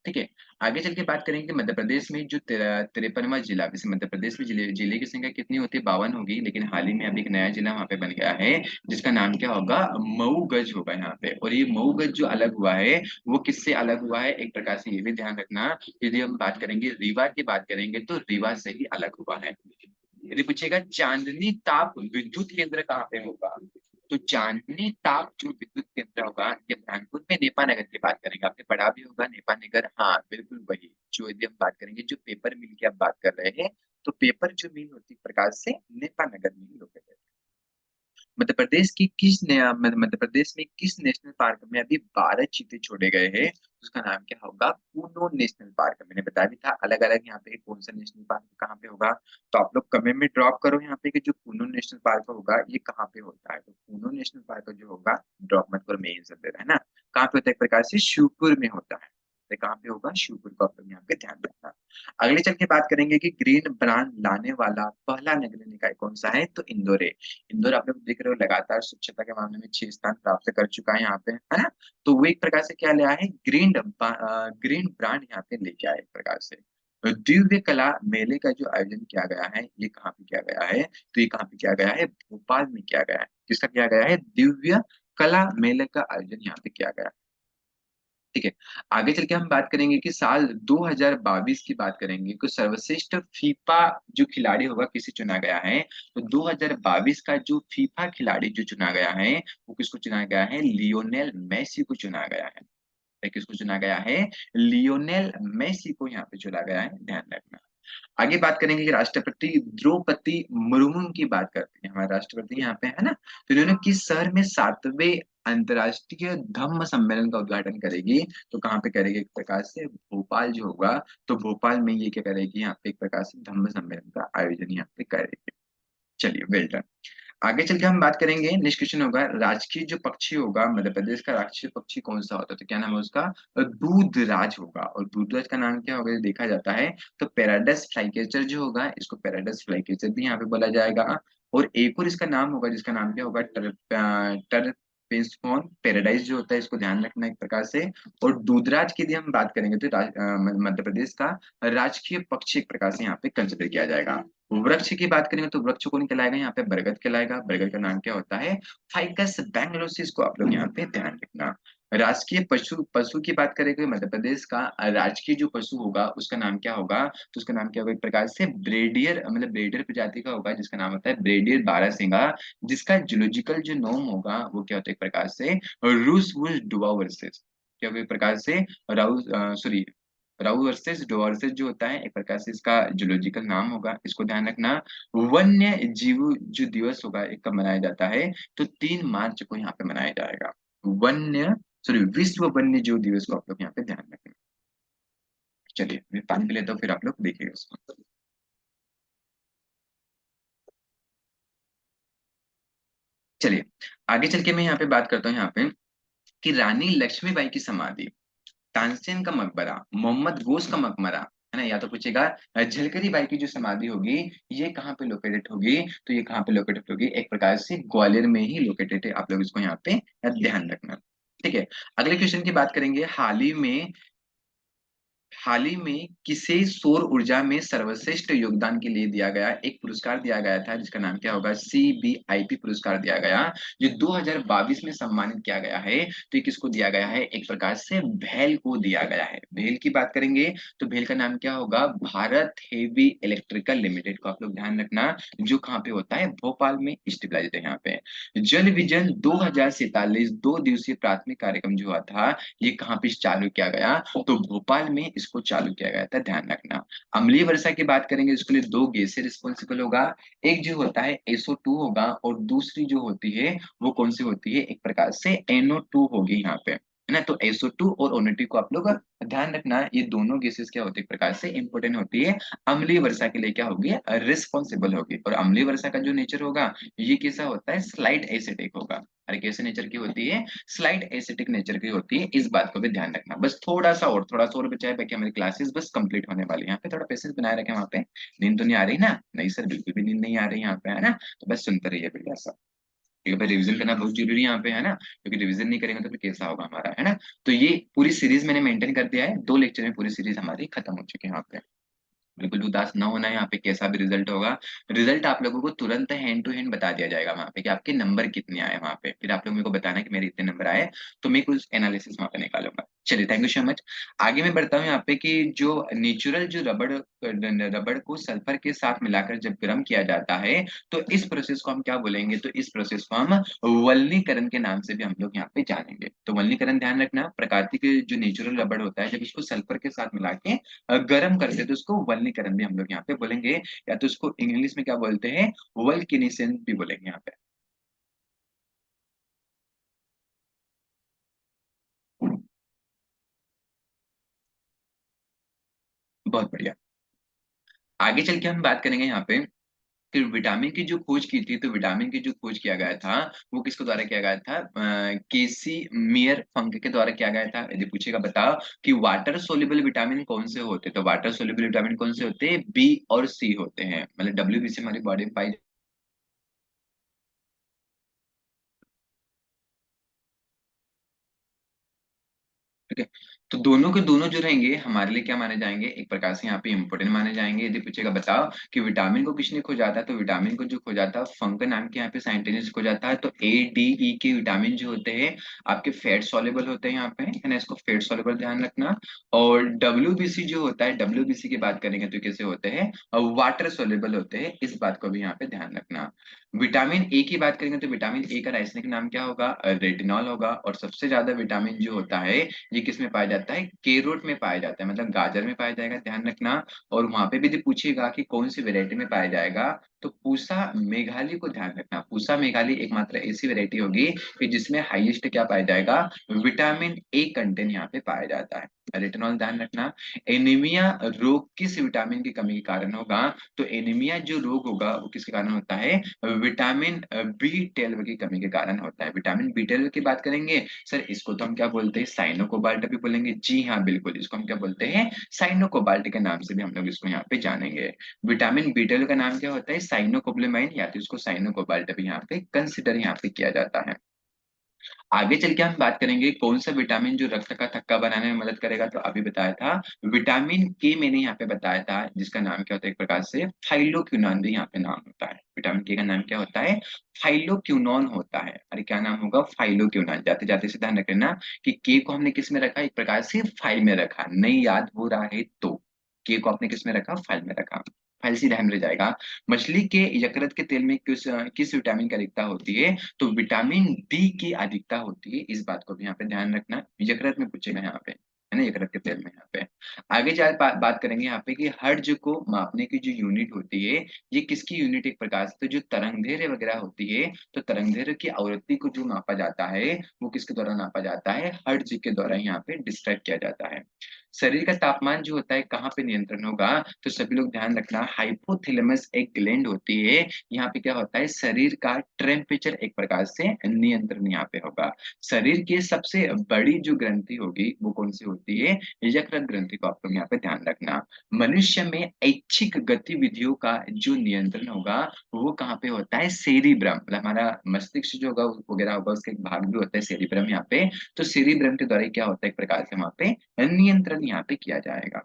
ठीक है। आगे चल के बात करेंगे कि मध्य प्रदेश में जो 53वां जिला, वैसे मध्य प्रदेश में जिले जिले की संख्या कितनी होती है, 52 होगी, लेकिन हाल ही में अभी एक नया जिला वहां पे बन गया है जिसका नाम क्या होगा, मऊगज होगा यहाँ पे। और ये मऊगज जो अलग हुआ है वो किससे अलग हुआ है, एक प्रकार से ये भी ध्यान रखना, यदि हम बात करेंगे रीवा की बात करेंगे तो रीवा से ही अलग हुआ है। यदि पूछेगा चांदनी ताप विद्युत केंद्र कहाँ पे होगा, तो चांदनी ताप जो विद्युत केंद्र होगा ये कानपुर में नेपा नगर की बात करेंगे, आपने पढ़ा भी होगा नेपा नगर, हाँ बिल्कुल वही। जो यदि हम बात करेंगे जो पेपर मिल की आप बात कर रहे हैं, तो पेपर जो मिल होती है प्रकार से नेपा नगर में ही लोकेटेड है। मध्य प्रदेश की मध्य प्रदेश में किस नेशनल पार्क में अभी 12 चीते छोड़े गए हैं, उसका नाम क्या होगा, कूनो नेशनल पार्क। मैंने बताया भी था अलग अलग यहाँ पे कौन सा नेशनल पार्क कहाँ पे होगा। तो आप लोग कमेंट में ड्रॉप करो यहाँ पे कि जो कूनो नेशनल पार्क होगा ये कहाँ पे होता है। तो कूनो नेशनल पार्क जो होगा, ड्रॉप मत करो, मैं आंसर दे रहा है ना, कहाँ पे होता है, एक प्रकार से शिवपुर में होता है। तो कहाँ पे होगा, शिवपुर का, आप लोग यहाँ पे ध्यान रखना। अगले चल के बात करेंगे कि ग्रीन ब्रांड लाने वाला पहला नगर निकाय कौन सा है, तो इंदौर है। इंदौर आप लोग देख रहे हो लगातार स्वच्छता के मामले में 6 स्थान प्राप्त कर चुका है यहाँ पे, है ना। तो वो एक प्रकार से क्या ले आया है, ग्रीन ब्रांड यहाँ पे लेके आया एक प्रकार से। तो दिव्य कला मेले का जो आयोजन किया गया है ये कहाँ पे किया गया है, तो ये कहाँ पे किया गया है, भोपाल में किया गया है। किसका किया गया है, दिव्य कला मेले का आयोजन यहाँ पे किया गया है। ठीक है। आगे चल के हम बात करेंगे कि साल 2022 की बात करेंगे कि सर्वश्रेष्ठ फीफा जो खिलाड़ी होगा किसे चुना गया है। तो 2022 का जो फीफा खिलाड़ी जो चुना गया है वो किसको चुना गया है, लियोनेल मेसी को चुना गया है। किसको चुना गया है, लियोनेल मेसी को यहाँ पे चुना गया है, ध्यान रखना। आगे बात करेंगे कि राष्ट्रपति द्रौपदी मुर्मू की बात करते हैं, हमारे राष्ट्रपति यहाँ पे है ना। तो इन्होंने किस शहर में 7वें अंतर्राष्ट्रीय धम्म सम्मेलन का उद्घाटन करेगी, तो कहाँ पे करेगी, एक प्रकार से भोपाल जो होगा, तो भोपाल में ये क्या करेगी, यहाँ पे एक प्रकार से धम्म सम्मेलन का आयोजन यहाँ पे करेगी। चलिए, वेल डन। आगे चल के हम बात करेंगे, नेक्स्ट क्वेश्चन होगा, राजकीय जो पक्षी होगा मध्य प्रदेश का, राष्ट्रीय पक्षी कौन सा होता है, तो क्या नाम है उसका, दूधराज होगा। और दूधराज का नाम क्या होगा, ये देखा जाता है तो पैराडाइस फ्लाईकैचर जो होगा, इसको पैराडाइस फ्लाईकैचर भी यहाँ पे बोला जाएगा। और एक और इसका नाम होगा जिसका नाम क्या होगा, टर्पेस्टोन पैराडाइज जो होता है, इसको ध्यान रखना एक प्रकार से। और दूधराज की यदि हम बात करेंगे तो मध्य प्रदेश का राजकीय पक्षी एक प्रकार से यहाँ पे कंसिडर किया जाएगा। वृक्ष की बात करेंगे तो वृक्ष कौन कहलाएगा, यहाँ पे बरगद कहलाएगा। बरगद का नाम क्या होता है, फाइकस बैंगलोसिस को आप लोग यहाँ पे ध्यान रखना। राजकीय पशु पशु की बात करेंगे मध्य प्रदेश का राजकीय जो पशु होगा उसका नाम क्या होगा, तो उसका नाम क्या होगा, एक प्रकार से ब्रेडियर, मतलब ब्रेडियर प्रजाति का होगा जिसका नाम होता है ब्रेडियर बारहसिंगा। जिसका जूलॉजिकल जो नोम होगा वो क्या होता है, एक प्रकार से रूस वुस डुवावर्सिस, क्या होगा एक प्रकार से राउ सॉरी राउ वर्सेस डोवर्सेस जो होता है, एक प्रकार से इसका जूलॉजिकल नाम होगा, इसको ध्यान रखना। वन्य जीव जो दिवस होगा एक कब मनाया जाता है, तो 3 मार्च को यहाँ पे मनाया जाएगा। वन्य सॉरी विश्व वन्य जीव दिवस को आप लोग यहाँ पे ध्यान रखना। चलिए मैं पानी पी लेता हूँ फिर आप लोग देखिएगा उसको। चलिए, आगे चल के मैं यहाँ पे बात करता हूँ यहाँ पे कि रानी लक्ष्मीबाई की समाधि, तानसेन का मकबरा, मोहम्मद गोस का मकबरा, है ना, या तो पूछेगा झलकरी बाई की जो समाधि होगी ये कहाँ पे लोकेटेड होगी, तो ये कहाँ पे लोकेटेड होगी, एक प्रकार से ग्वालियर में ही लोकेटेड है। आप लोग इसको यहाँ पे ध्यान रखना। ठीक है। अगले क्वेश्चन की बात करेंगे, हाल ही में किसे सौर ऊर्जा में सर्वश्रेष्ठ योगदान के लिए दिया गया एक पुरस्कार दिया गया था जिसका नाम क्या होगा, CBIP पुरस्कार दिया गया, जो 2022 में सम्मानित किया गया है। तो ये किसको दिया गया है, एक प्रकार से भेल को दिया गया है। भेल की बात करेंगे तो भेल का नाम क्या होगा, भारत हेवी इलेक्ट्रिकल लिमिटेड को आप लोग ध्यान रखना, जो कहाँ पे होता है, भोपाल में स्टेबलाइज्ड है यहाँ पे। जल विजन 2047 2 दिवसीय प्राथमिक कार्यक्रम जो हुआ था ये कहाँ पे चालू किया गया, तो भोपाल में इसको चालू किया गया था, ध्यान रखना। अम्लीय वर्षा की बात करेंगे इसके लिए 2 गैसें रिस्पॉन्सिबल होगा, एक जो होता है SO2 होगा और दूसरी जो होती है वो कौन सी होती है, एक प्रकार से NO2 होगी यहाँ पे। है ना। तो SO2 और NO2 को आप लोग ध्यान रखना, ये दोनों गैसेस क्या होती है, एक प्रकार से इंपॉर्टेंट होती है, अम्लीय वर्षा के लिए क्या होगी, रिस्पॉन्सिबल होगी। और अम्लीय वर्षा का जो नेचर होगा ये कैसा होता है, स्लाइट एसिडिक होगा। अरे कैसे नेचर की होती है, स्लाइट एसिडिक नेचर की होती है, इस बात को भी ध्यान रखना। बस थोड़ा सा और बचा है, बाकी हमारी क्लासेस बस कंप्लीट होने वाली है। यहाँ पे थोड़ा पेशेंस बनाए रखें, वहाँ पे नींद तो नहीं आ रही ना, नहीं सर बिल्कुल भी नींद नहीं आ रही यहाँ पे, है ना। तो बस सुनते रहिए बढ़िया सा, ठीक है भाई, रिवीजन करना बहुत जरूरी है यहाँ पे, है ना, क्योंकि रिवीजन नहीं करेंगे तो फिर कैसा होगा हमारा, है ना। तो ये पूरी सीरीज मैंने मेंटेन कर दिया है, 2 लेक्चर में पूरी सीरीज हमारी खत्म हो चुकी है यहाँ पे। बिल्कुल भी उदास ना होना है, यहाँ पे कैसा भी रिजल्ट होगा, रिजल्ट आप लोगों को तुरंत हैंड टू हैंड बता दिया जाएगा वहाँ पे कि आपके नंबर कितने आए वहाँ पे, फिर आप लोग मेरे को बताना कि मेरे इतने नंबर आए, तो मैं कुछ एनालिसिस वहाँ पे निकालूंगा। चलिए, थैंक यू सो मच। आगे मैं बढ़ता हूँ यहाँ पे कि जो नेचुरल जो रबड़ रबड़ को सल्फर के साथ मिलाकर जब गर्म किया जाता है, तो इस प्रोसेस को हम क्या बोलेंगे, तो इस प्रोसेस को हम वल्नीकरण के नाम से भी हम लोग यहाँ पे जानेंगे। तो वल्नीकरण ध्यान रखना, प्राकृतिक जो नेचुरल रबड़ होता है जब इसको सल्फर के साथ मिला के गर्म करते हैं तो उसको वल्नीकरण भी हम लोग यहाँ पे बोलेंगे, या तो उसको इंग्लिश में क्या बोलते हैं, वल्केनेसेंस भी बोलेंगे यहाँ पे। बहुत बढ़िया। आगे चल के हम बात करेंगे यहाँ पे कि विटामिन की जो खोज की थी, तो विटामिन की जो खोज किया गया था वो किसके द्वारा किया गया था, केसी मियर फंक के द्वारा किया गया था। यदि पूछेगा बताओ कि वाटर सोल्यूबल विटामिन कौन से होते हैं, तो वाटर सोल्यूबल विटामिन कौन से होते हैं, बी और सी होते हैं, मतलब WBC हमारी बॉडी में पाई। ठीक है, तो दोनों के दोनों जो रहेंगे हमारे लिए क्या माने जाएंगे, एक प्रकार से यहाँ पे इंपोर्टेंट माने जाएंगे। यदि पूछेगा बताओ कि विटामिन को किसने खोजा था, तो विटामिन को जो खोजा था फंक नाम के यहाँ पे साइंटिस्ट खोजा था। तो ADE के विटामिन जो होते हैं आपके फैट सॉल्युबल होते हैं यहाँ पे, है ना, इसको फैट सॉल्युबल ध्यान रखना। और WBC जो होता है, WBC की बात करेंगे तो कैसे होते हैं, वाटर सॉल्युबल होते हैं, इस बात को भी यहाँ पे ध्यान रखना। विटामिन ए की बात करेंगे तो विटामिन ए का रासायनिक नाम क्या होगा, रेटिनॉल होगा। और सबसे ज्यादा विटामिन जो होता है ये किस में पाया जाता है, केरोट में पाया जाता है, मतलब गाजर में पाया जाएगा, ध्यान रखना। और वहां पे भी यदि पूछेगा कि कौन सी वेरायटी में पाया जाएगा, तो पूसा मेघाली को ध्यान रखना। पूसा मेघाली एकमात्र ऐसी वेरायटी होगी कि जिसमें हाईएस्ट क्या पाया जाएगा, विटामिन ए कंटेंट यहाँ पे पाया जाता है। रेटिनॉल ध्यान रखना। एनीमिया रोग किस विटामिन की कमी के कारण होगा, तो एनीमिया जो रोग होगा वो किसके कारण होता है, विटामिन B12 की कमी के कारण होता है। विटामिन B12 की बात करेंगे सर, इसको तो हम क्या बोलते हैं, साइनो कोबाल्ट भी बोलेंगे। जी हाँ बिल्कुल, इसको हम क्या बोलते हैं, साइनो कोबाल्ट के नाम से भी हम लोग इसको यहाँ पे जानेंगे। विटामिन B12 का नाम क्या होता है, साइनोकोबालामाइन, या तो इसको साइनो कोबाल्ट भी यहाँ पे कंसिडर यहाँ पे किया जाता है। आगे चल के हम बात करेंगे कौन सा विटामिन जो रक्त का थक्का बनाने में मदद करेगा, तो अभी बताया था विटामिन के, मैंने यहाँ पे बताया था, जिसका नाम क्या होता है, एक प्रकार से फाइलोक्विनोन भी यहाँ पे नाम होता है। विटामिन के का नाम क्या होता है, फाइलोक्विनोन होता है। अरे क्या नाम होगा, फाइलोक्विनोन। जाते जाते से ध्यान रखना कि के को हमने किस में रखा, एक प्रकार से फाइल में रखा, नहीं याद हो रहा है तो के को आपने किस में रखा, फाइल में रखा, फाइल से ध्यान रह जाएगा। मछली के यकृत के तेल में किस विटामिन की अधिकता होती है, तो विटामिन डी की अधिकता होती है, इस बात को भी यहाँ पे ध्यान रखना। यकृत में पूछेगा यहाँ पे, है ना, यकृत के तेल में यहाँ पे। आगे चल बात करेंगे यहाँ पे कि हर्ज को मापने की जो यूनिट होती है, ये किसकी यूनिट, एक प्रकार से तो जो तरंगदैर्घ्य वगैरह होती है, तो तरंगदैर्घ्य की आवृत्ति को जो मापा जाता है वो किसके द्वारा नापा जाता है, हर्ज के द्वारा यहाँ पे डिस्क्राइब किया जाता है। शरीर का तापमान जो होता है कहाँ पे नियंत्रण होगा, तो सभी लोग ध्यान रखना, हाइपोथैलेमस एक ग्लैंड होती है, यहाँ पे क्या होता है, शरीर का टेम्परेचर एक प्रकार से नियंत्रण यहाँ पे होगा। शरीर की सबसे बड़ी जो ग्रंथि होगी वो कौन सी होती है, यकृत ग्रंथि को आप लोग यहाँ पे ध्यान रखना। मनुष्य में ऐच्छिक गतिविधियों का जो नियंत्रण होगा वो कहाँ पे होता है, सेरिब्रम, मतलब हमारा मस्तिष्क जो होगा वगैरह होगा, उसका एक भाग भी होता है सेरिब्रम यहाँ पे। तो सेरिब्रम के द्वारा ही क्या होता है, एक प्रकार से वहाँ पे नियंत्रण यहाँ पे किया जाएगा।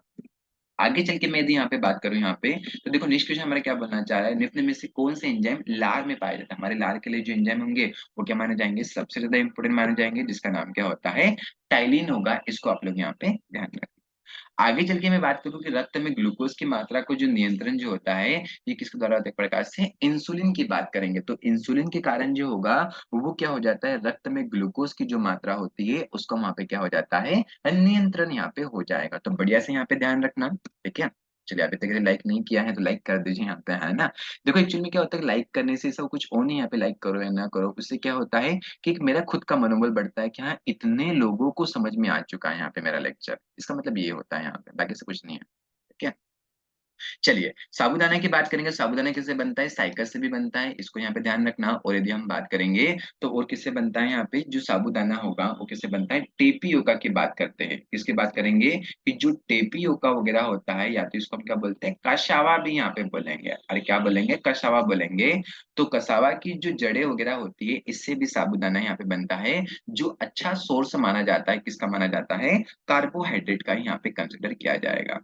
आगे चल के मैं यदि यहाँ पे बात करूं यहाँ पे, तो देखो नेक्स्ट क्वेश्चन हमारा क्या बनना चाह रहा है, निम्न में से कौन से एंजाइम लार में पाया जाता है। हमारे लार के लिए जो एंजाइम होंगे वो क्या माने जाएंगे, सबसे ज्यादा इंपोर्टेंट माने जाएंगे, जिसका नाम क्या होता है, टाइलिन होगा। इसको आप लोग यहाँ पे ध्यान रखें। आगे चल के मैं बात करूं कि रक्त में ग्लूकोज की मात्रा को जो नियंत्रण जो होता है ये किसके द्वारा होता है, एक प्रकार से इंसुलिन की बात करेंगे, तो इंसुलिन के कारण जो होगा वो क्या हो जाता है, रक्त में ग्लूकोज की जो मात्रा होती है उसका वहां पे क्या हो जाता है, नियंत्रण यहाँ पे हो जाएगा। तो बढ़िया से यहाँ पे ध्यान रखना, ठीक है। चलिए अभी तक लाइक नहीं किया है तो लाइक कर दीजिए यहाँ पे, है ना? देखो एक्चुअली में क्या होता है कि लाइक करने से सब कुछ नहीं, यहाँ पे लाइक करो या ना करो, उससे क्या होता है कि एक मेरा खुद का मनोबल बढ़ता है कि हाँ, इतने लोगों को समझ में आ चुका है यहाँ पे मेरा लेक्चर। इसका मतलब ये होता है यहाँ पे, बाकी से कुछ नहीं है। ठीक है? चलिए, साबूदाना की बात करेंगे, साबूदाना किससे बनता है? साइकिल से भी बनता है, इसको यहाँ पे ध्यान रखना। और यदि हम बात करेंगे, तो और किससे बनता है यहाँ पे? जो साबूदाना होगा, वो किससे बनता है? टेपियोका की बात करते हैं। किसकी बात करेंगे? कि जो टेपियोका वगैरह होता है, या तो इसको हम क्या बोलते हैं? कसावा भी यहाँ पे बोलेंगे। अरे क्या बोलेंगे? कसावा बोलेंगे। तो कसावा की जो जड़ें वगैरह होती है, इससे भी साबूदाना यहाँ पे बनता है, जो अच्छा सोर्स माना जाता है। किसका माना जाता है? कार्बोहाइड्रेट का यहाँ पे कंसिडर किया जाएगा।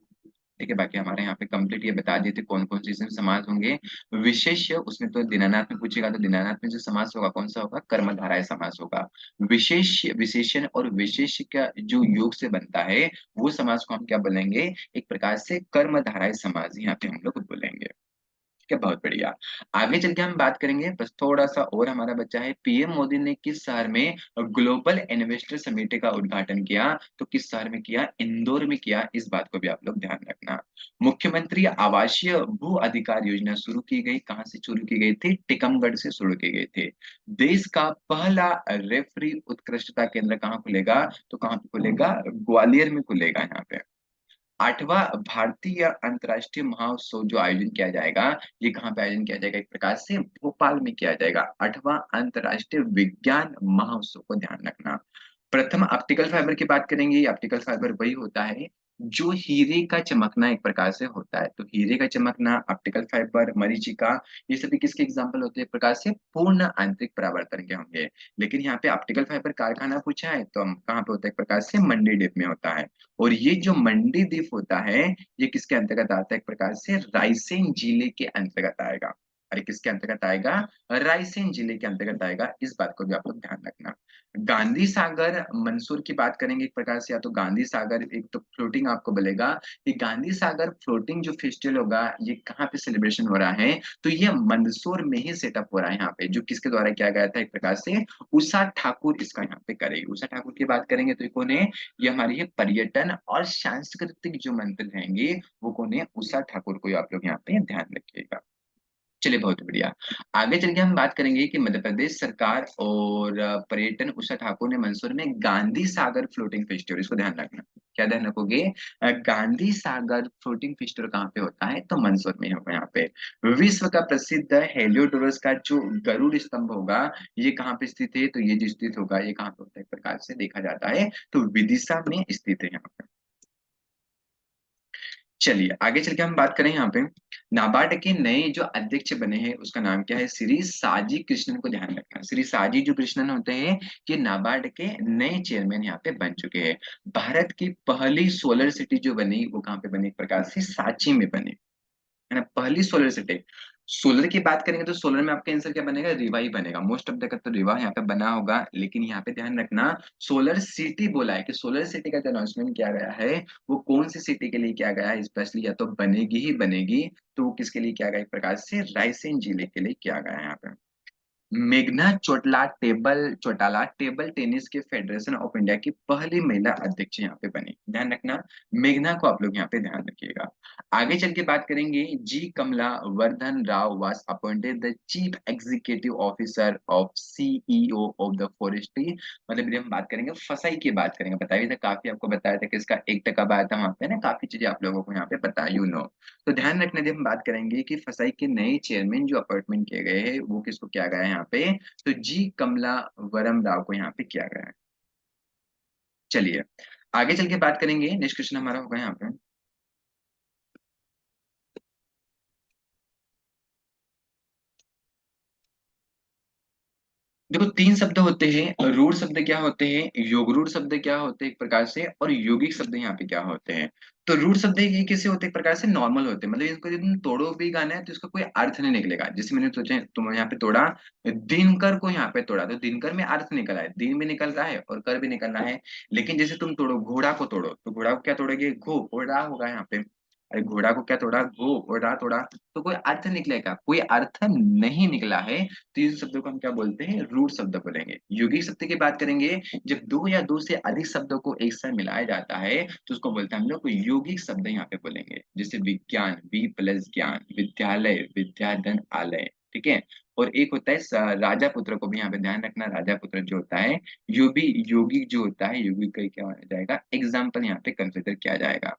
ठीक है, बाकी हमारे यहाँ पे कंप्लीट ये बता दिए थे कौन कौन से इसमें समास होंगे। विशेष्य उसमें तो दीनानाथ में पूछेगा, तो दीनानाथ में जो समास होगा कौन सा होगा? कर्मधारय समास होगा। विशेष विशेषण और विशेष का जो योग से बनता है, वो समास को हम क्या बोलेंगे? एक प्रकार से कर्मधारय समास यहाँ पे हम लोग बोलेंगे। ठीक है, बहुत बढ़िया। आगे चल के हम बात करेंगे, बस थोड़ा सा और हमारा बच्चा है। पीएम मोदी ने किस शहर में ग्लोबल इन्वेस्टर समिट का उद्घाटन किया? तो किस शहर में किया? इंदौर में किया। इस बात को भी आप लोग ध्यान रखना। मुख्यमंत्री आवासीय भू अधिकार योजना शुरू की गई, कहाँ से शुरू की गई थी? टीकमगढ़ से शुरू की गई थी। देश का पहला रेफरी उत्कृष्टता केंद्र कहाँ खुलेगा? तो कहाँ पे खुलेगा? ग्वालियर में खुलेगा यहाँ पे। 8वां भारतीय अंतर्राष्ट्रीय महाउत्सव जो आयोजन किया जाएगा, ये कहाँ पे आयोजन किया जाएगा? एक प्रकार से भोपाल में किया जाएगा। 8वां अंतर्राष्ट्रीय विज्ञान महाउत्सव को ध्यान रखना। प्रथम ऑप्टिकल फाइबर की बात करेंगे। ऑप्टिकल फाइबर वही होता है जो हीरे का चमकना एक प्रकार से होता है। तो हीरे का चमकना, ऑप्टिकल फाइबर, मरीचिका, ये सभी किसके एग्जाम्पल होते हैं? एक प्रकार से पूर्ण आंतरिक परावर्तन के होंगे। लेकिन यहाँ पे ऑप्टिकल फाइबर कारखाना पूछा है, तो हम कहाँ पे होता है? एक प्रकार से मंडी डिप में होता है। और ये जो मंडी द्वीप होता है, ये किसके अंतर्गत आता है? एक प्रकार से रायसेन जिले के अंतर्गत आएगा। अरे किसके अंतर्गत आएगा? रायसेन जिले के अंतर्गत आएगा। इस बात को भी आप लोग ध्यान रखना। गांधी सागर मंसूर की बात करेंगे एक प्रकार से, या तो गांधी सागर, एक तो फ्लोटिंग आपको बोलेगा कि गांधी सागर फ्लोटिंग जो फेस्टिवल होगा, ये कहाँ पे सेलिब्रेशन हो रहा है? तो ये मंदसौर में ही सेटअप हो रहा है यहाँ पे, जो किसके द्वारा किया गया था? एक प्रकार से उषा ठाकुर इसका यहाँ पे करेगी। उषा ठाकुर की बात करेंगे तो ये कौन है? ये हमारी है पर्यटन और सांस्कृतिक जो मंत्री रहेंगे, वो कौन है? उषा ठाकुर को आप लोग यहाँ पे ध्यान रखिएगा। चलिए बहुत बढ़िया। आगे चल के हम बात करेंगे कि मध्य प्रदेश सरकार और पर्यटन उषा ठाकुर ने मंसूर में गांधी सागर फ्लोटिंग फेस्टिवल, इसको ध्यान रखना। क्या ध्यान रखोगे? गांधी सागर फ्लोटिंग फेस्टिवल कहाँ पे होता है? तो मंसूर में होगा यहाँ पे। विश्व का प्रसिद्ध हेलियोडोरस का जो गरुड़ स्तंभ होगा, ये कहाँ पे स्थित है? तो ये जो स्थित होगा, ये कहाँ पे होता है? एक प्रकार से देखा जाता है तो विदिशा में स्थित है यहाँ पे। चलिए आगे चल के हम बात करें यहाँ पे, नाबार्ड के नए जो अध्यक्ष बने हैं उसका नाम क्या है? श्री साजी कृष्णन को ध्यान रखना। श्री साजी जो कृष्णन होते हैं, ये नाबार्ड के नए चेयरमैन यहाँ पे बन चुके हैं। भारत की पहली सोलर सिटी जो बनी, वो कहाँ पे बनी? एक प्रकार से सांची में बनी, है ना? पहली सोलर सिटी। सोलर की बात करेंगे तो सोलर में आपका आंसर क्या बनेगा? रीवा ही बनेगा। मोस्ट ऑफ द का तो रीवा यहाँ पे बना होगा, लेकिन यहाँ पे ध्यान रखना, सोलर सिटी बोला है कि सोलर सिटी का जो अनाउंसमेंट किया गया है, वो कौन सी सिटी के लिए किया गया है? स्पेशली या तो बनेगी ही बनेगी, तो वो किसके लिए किया गया? एक प्रकार से रायसेन जिले के लिए किया गया है यहाँ पे। मेघना चोटाला टेबल टेनिस के फेडरेशन ऑफ इंडिया की पहली महिला अध्यक्ष यहाँ पे बनी। ध्यान रखना, मेघना को आप लोग यहाँ पे ध्यान रखिएगा। आगे चल के बात करेंगे, G Kamala Vardhan Rao was appointed the chief executive officer of CEO of the forestry. मतलब यदि हम बात करेंगे फसाई की बात करेंगे, बताइए था काफी आपको बताया था कि इसका 1 टका आया था वहां पे ना, काफी चीजें आप लोगों को यहाँ पे पता है, यू नो। तो ध्यान रखना, जब हम बात करेंगे कि फसाई के नए चेयरमैन जो अपॉइंटमेंट किए गए हैं, वो किसको किया गया है यहाँ पे? तो जी कमला वरम राव को यहाँ पे किया गया है। चलिए आगे चल के बात करेंगे, नेक्स्ट क्वेश्चन हमारा होगा यहाँ पे। देखो 3 शब्द होते हैं, रूढ़ शब्द क्या होते हैं, योगरूढ़ शब्द क्या होते हैं एक प्रकार से, और यौगिक शब्द यहाँ पे क्या होते हैं। तो रूढ़ शब्द ये कैसे होते हैं? एक प्रकार से नॉर्मल होते हैं, मतलब इसको यदि तुम तोड़ो भी गाना है तो इसका कोई अर्थ नहीं निकलेगा। जैसे मैंने सोचा तुम यहाँ पे तोड़ा, दिनकर को यहाँ पे तोड़ा, तो दिनकर में अर्थ निकला है, दिन भी निकल रहा है और कर भी निकल रहा है। लेकिन जैसे तुम तोड़ो, घोड़ा को तोड़ो, तो घोड़ा को क्या तोड़ोगे? घोड़ा होगा यहाँ पे। अरे घोड़ा को क्या तोड़ा, घोड़ा तोड़ा, तो कोई अर्थ निकलेगा, कोई अर्थ नहीं निकला है, तो इस शब्दों को हम क्या बोलते हैं, रूढ़ शब्द बोलेंगे। यौगिक शब्द की बात करेंगे, जब दो या दो से अधिक शब्दों को एक साथ मिलाया जाता है तो उसको बोलते हैं हम लोग यौगिक शब्द यहाँ पे बोलेंगे। जैसे विज्ञान, वी प्लस ज्ञान, विद्यालय, विद्याधन आलय, ठीक है। और एक होता है राजा पुत्र, को भी यहाँ पे ध्यान रखना, राजा पुत्र जो होता है, यो भी यौगिक जो होता है, यौगिक का क्या हो जाएगा, एग्जाम्पल यहाँ पे कंसिडर किया जाएगा।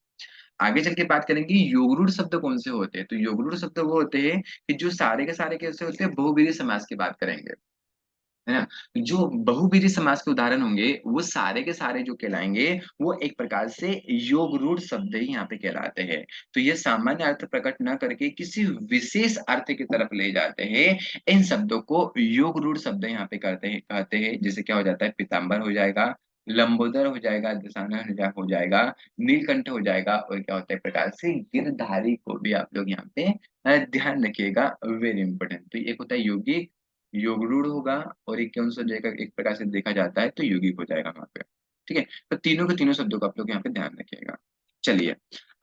आगे चल के बात करेंगे योगरूढ़ शब्द कौन से होते हैं, तो योगरूढ़ शब्द वो होते हैं कि जो सारे के सारे कैसे होते हैं, बहुवीर्य समास की बात करेंगे, है ना। जो बहुवीर्य समास के उदाहरण होंगे वो सारे के सारे जो कहलाएंगे, वो एक प्रकार से योगरूढ़ शब्द ही यहाँ पे कहलाते हैं। तो ये सामान्य अर्थ प्रकट न करके किसी विशेष अर्थ की तरफ ले जाते हैं, इन शब्दों को योगरूढ़ शब्द यहाँ पे करते हैं, कहते हैं। जैसे क्या हो जाता है, पीताम्बर हो जाएगा, लंबोदर हो जाएगा, दशानन हो जाएगा, नीलकंठ हो जाएगा, और क्या होता है, प्रकार से गिरधारी को भी आप लोग यहाँ पे ध्यान रखिएगा, वेरी इंपॉर्टेंट। तो एक होता है योगिक, योगरूढ़ होगा, और एक कौन सा हो जाएगा, एक प्रकार से देखा जाता है तो यौगिक हो जाएगा वहां पे, ठीक है। तो तीनों के तीनों शब्दों को आप लोग यहाँ पे ध्यान रखिएगा। चलिए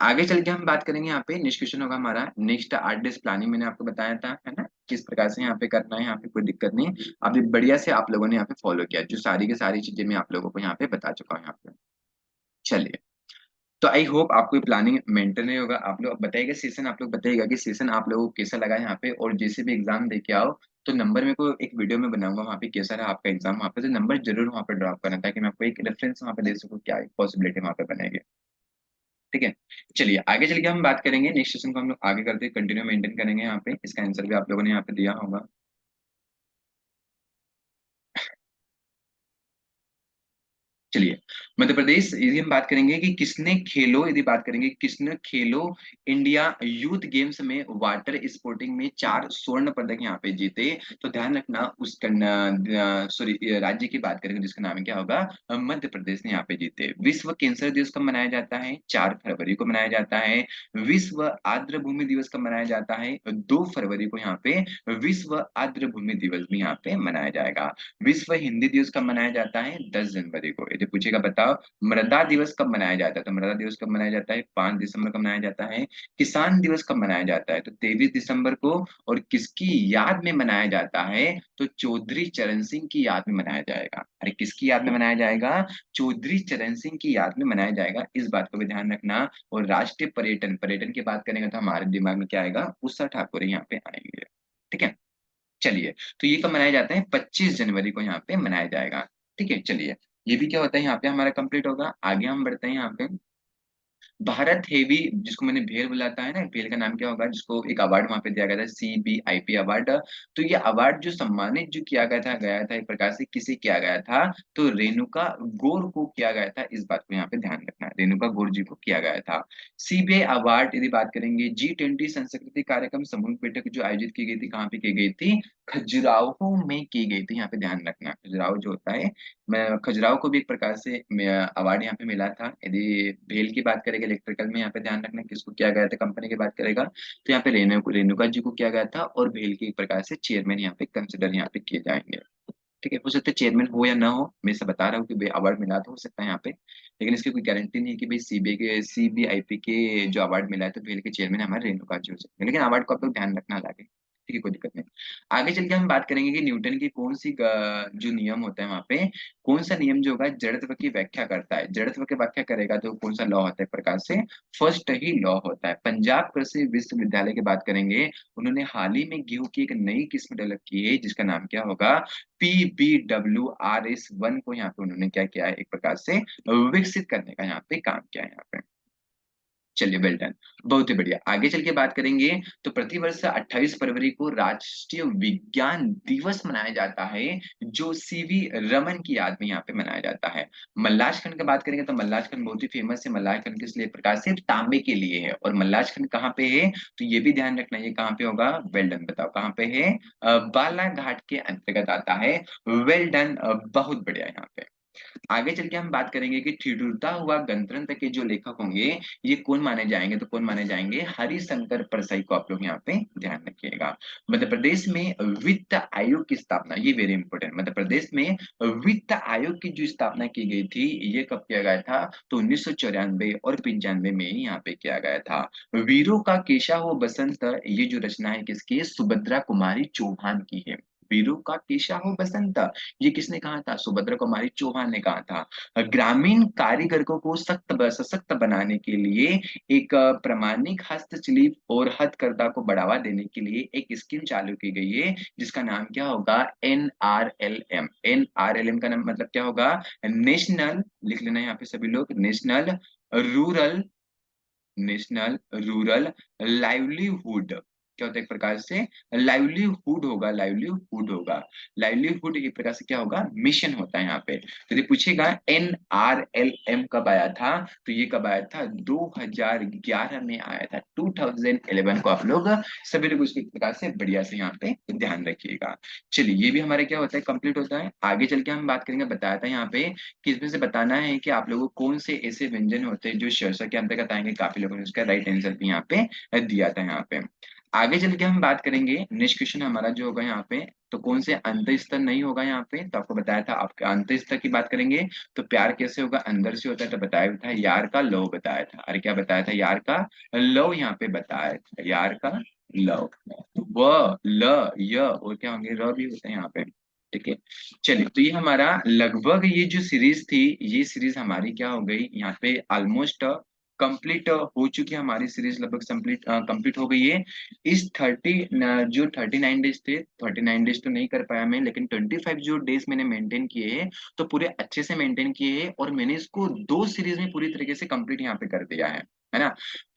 आगे चल के हम बात करेंगे, यहाँ पे नेक्स्ट क्वेश्चन होगा हमारा, नेक्स्ट 8 डेज प्लानिंग मैंने आपको बताया था, है ना, किस प्रकार से यहाँ पे करना है, यहाँ पे कोई दिक्कत नहीं। अभी बढ़िया से आप लोगों ने यहाँ पे फॉलो किया, जो सारी की सारी चीजें मैं आप लोगों को यहाँ पे बता चुका हूँ यहाँ पे। चलिए, तो आई होप आपको प्लानिंग मेंटेन नहीं होगा। आप लोग बताइएगा सेशन, आप लोग बताइएगा कि सेशन आप लोगों को कैसा लगा यहाँ पे, और जैसे भी एग्जाम दे के आओ तो नंबर मेरे को एक वीडियो में बनाऊंगा वहाँ पे, कैसा रहा आपका एग्जाम वहाँ पे, तो नंबर जरूर वहाँ पे ड्रॉप करना, ताकि मैं आपको एक रेफरेंस वहाँ पे दे सकूँ, क्या पॉसिबिलिटी वहाँ पे बनेगी, ठीक है। चलिए आगे चल के हम बात करेंगे, नेक्स्ट सेशन को हम लोग आगे करते हैं, कंटिन्यू मेंटेन करेंगे यहाँ पे, इसका आंसर भी आप लोगों ने यहाँ पे दिया होगा। चलिए, मध्य प्रदेश यदि हम बात करेंगे कि किसने खेलो, यदि बात करेंगे किसने खेलो इंडिया यूथ गेम्स में वाटर स्पोर्टिंग में 4 स्वर्ण पदक यहाँ पे जीते, तो ध्यान रखना उसका सॉरी राज्य की बात करेंगे जिसका नाम क्या होगा, मध्य प्रदेश ने यहाँ पे जीते। विश्व कैंसर दिवस कब मनाया जाता है, 4 फरवरी को मनाया जाता है। विश्व आर्द्र भूमि दिवस कब मनाया जाता है, 2 फरवरी को यहाँ पे विश्व आर्द्र भूमि दिवस भी यहाँ पे मनाया जाएगा। विश्व हिंदी दिवस कब मनाया जाता है, 10 जनवरी को। यदि पूछेगा बताओ मृदा दिवस कब मनाया जाता है, तो मृदा दिवस कब मनाया जाता है, 5 दिसंबर को मनाया जाता है। किसान दिवस कब मनाया जाता है, तो 23 दिसंबर को। और किसकी याद में मनाया जाता है, तो चौधरी चरण सिंह की याद में मनाया जाएगा। अरे किसकी याद में मनाया जाएगा, चौधरी चरण सिंह की याद में मनाया जाएगा, इस बात को भी ध्यान रखना। और राष्ट्रीय पर्यटन, पर्यटन की बात करेंगे तो हमारे दिमाग में क्या आएगा, उषा ठाकुर यहाँ पे आएंगे, ठीक है। चलिए, तो ये कब मनाया जाता है, 25 जनवरी को यहाँ पे मनाया जाएगा, ठीक है। चलिए, ये भी क्या होता है यहाँ पे हमारा कंप्लीट होगा। आगे हम बढ़ते हैं यहाँ पे, भारत हेवी, जिसको मैंने भेल बुलाता है ना, भेल का नाम क्या होगा, जिसको एक अवार्ड वहां पे दिया गया था, CBIP अवार्ड। तो ये अवार्ड जो सम्मानित जो किया गया था एक प्रकार से किसे किया गया था, तो रेणुका गौर को किया गया था, इस बात को यहाँ पे ध्यान रखना है, रेणुका गौर जी को किया गया था। CBI अवार्ड यदि बात करेंगे, G20 संस्कृति कार्यक्रम समूह बैठक जो आयोजित की गई थी, कहाँ पे की गई थी, खजुराहो में की गई थी, यहाँ पे ध्यान रखना। खजुराहो जो होता है, मैं खजुराहो को भी एक प्रकार से अवार्ड यहाँ पे मिला था। यदि भेल की बात करेंगे इलेक्ट्रिकल में, यहाँ पे ध्यान रखना किसको किया गया था, कंपनी की बात करेगा तो यहाँ पे रेणुका जी को किया गया था, और भेल के एक प्रकार से चेयरमैन यहाँ पे कंसिडर यहाँ पे किए जाएंगे, ठीक है। हो सकता है चेयरमैन हो या ना हो, मैं से बता रहा हूँ कि भाई अवार्ड मिला तो हो सकता है यहाँ पे, लेकिन इसकी कोई गारंटी नहीं है कि भाई CBIP के जो अवार्ड मिला है तो भेल के चेयरमैन हमारे रेणुका जी हो सकते हैं, लेकिन अवार्ड को आप लोग ध्यान रखना लगे, ठीक है, कोई दिक्कत नहीं। आगे चल के हम बात करेंगे कि न्यूटन की कौन सी जो नियम होता है वहां पे, कौन सा नियम जो होगा जड़त्व की व्याख्या करता है, जड़त्व की व्याख्या करेगा तो कौन सा लॉ होता है, प्रकार से फर्स्ट ही लॉ होता है। पंजाब कृषि विश्वविद्यालय की बात करेंगे, उन्होंने हाल ही में गेहूं की एक नई किस्म डेवलप की है, जिसका नाम क्या होगा, PBWRS1 को यहाँ पे उन्होंने क्या किया है, एक प्रकार से विकसित करने का यहाँ पे काम किया है यहाँ पे। चलिए, वेल डन, बहुत ही बढ़िया। आगे चल के बात करेंगे, तो प्रतिवर्ष 28 फरवरी को राष्ट्रीय विज्ञान दिवस मनाया जाता है, जो CV रमन की याद में यहाँ पे मनाया जाता है। मल्लाज खंड की बात करेंगे तो मल्लाज खंड बहुत ही फेमस है, मल्लाज खंड किस लिए, प्रकार से तांबे के लिए है। और मल्लाज खंड कहाँ पे है, तो ये भी ध्यान रखना, ये कहाँ पे होगा, वेल डन, बताओ कहाँ पे है, बालाघाट के अंतर्गत आता है। वेल डन, बहुत बढ़िया यहाँ पे। आगे चल के हम बात करेंगे कि ठिठुरता हुआ गणतंत्र के जो लेखक होंगे, ये कौन माने जाएंगे, तो कौन माने जाएंगे, हरिशंकर परसाई को आप लोग यहाँ पे ध्यान रखिएगा। मध्य प्रदेश में वित्त आयोग की स्थापना, ये वेरी इंपॉर्टेंट, मध्य प्रदेश में वित्त आयोग की जो स्थापना की गई थी, ये कब किया गया था, तो 1994 और 95 में ही यहाँ पे किया गया था। वीरों का केशा हो बसंत, ये जो रचना है किसकी है, सुभद्रा कुमारी चौहान की है। वीरों का केशा हो बसंत, ये किसने कहा था, सुभद्रा कुमारी चौहान ने कहा था। ग्रामीण कारीगरों को सशक्त बनाने के लिए एक प्रामाणिक हस्तशिल्प और हथकरघा को बढ़ावा देने के लिए एक स्कीम चालू की गई है, जिसका नाम क्या होगा, NRLM। NRLM का नाम मतलब क्या होगा, नेशनल, लिख लेना यहाँ पे सभी लोग, रूरल नेशनल रूरल लाइवलीहुड, क्या होता है, एक प्रकार से लाइवलीहुड होगा, लाइवलीहुड होगा, लाइवलीहुड एक प्रकार से क्या होगा, मिशन होता है यहाँ पे। तो ये पूछेगा NRLM कब आया था, तो ये कब आया था, 2011 में आया था, 2011 को आप लोग सभी लोग उसको एक प्रकार से बढ़िया से यहाँ पे ध्यान रखिएगा। चलिए, ये भी हमारे क्या होता है, कंप्लीट होता है। आगे चल के हम बात करेंगे, बताया था यहाँ पे कि इसमें से बताना है कि आप लोगों को कौन से ऐसे व्यंजन होते हैं जो शीर्षक के अंतर्गत आएंगे। काफी लोगों ने उसका राइट आंसर भी यहाँ पे दिया था यहाँ पे। आगे चल के हम बात करेंगे, नेक्स्ट क्वेश्चन हमारा जो होगा यहाँ पे, तो कौन से अंत स्तर नहीं होगा यहाँ पे, तो आपको बताया था, आपके अंत स्तर की बात करेंगे तो प्यार कैसे होगा, अंदर से होता है, तो बताया था यार का लव बताया था। अरे क्या बताया था, यार का लव यहाँ पे बताया था, यार का लव। व ल य और क्या होंगे, र भी होते हैं यहाँ पे। ठीक है, चलिए, तो ये हमारा लगभग ये जो सीरीज थी, ये सीरीज हमारी क्या हो गई यहाँ पे, ऑलमोस्ट कंप्लीट हो चुकी है हमारी सीरीज, लगभग कंप्लीट कंप्लीट हो गई है। इस 39 डेज थे, 39 डेज तो नहीं कर पाया मैं, लेकिन 25 जो डेज मैंने मेंटेन किए हैं, तो पूरे अच्छे से मेंटेन किए हैं, और मैंने इसको 2 सीरीज में पूरी तरीके से कंप्लीट यहाँ पे कर दिया है ना।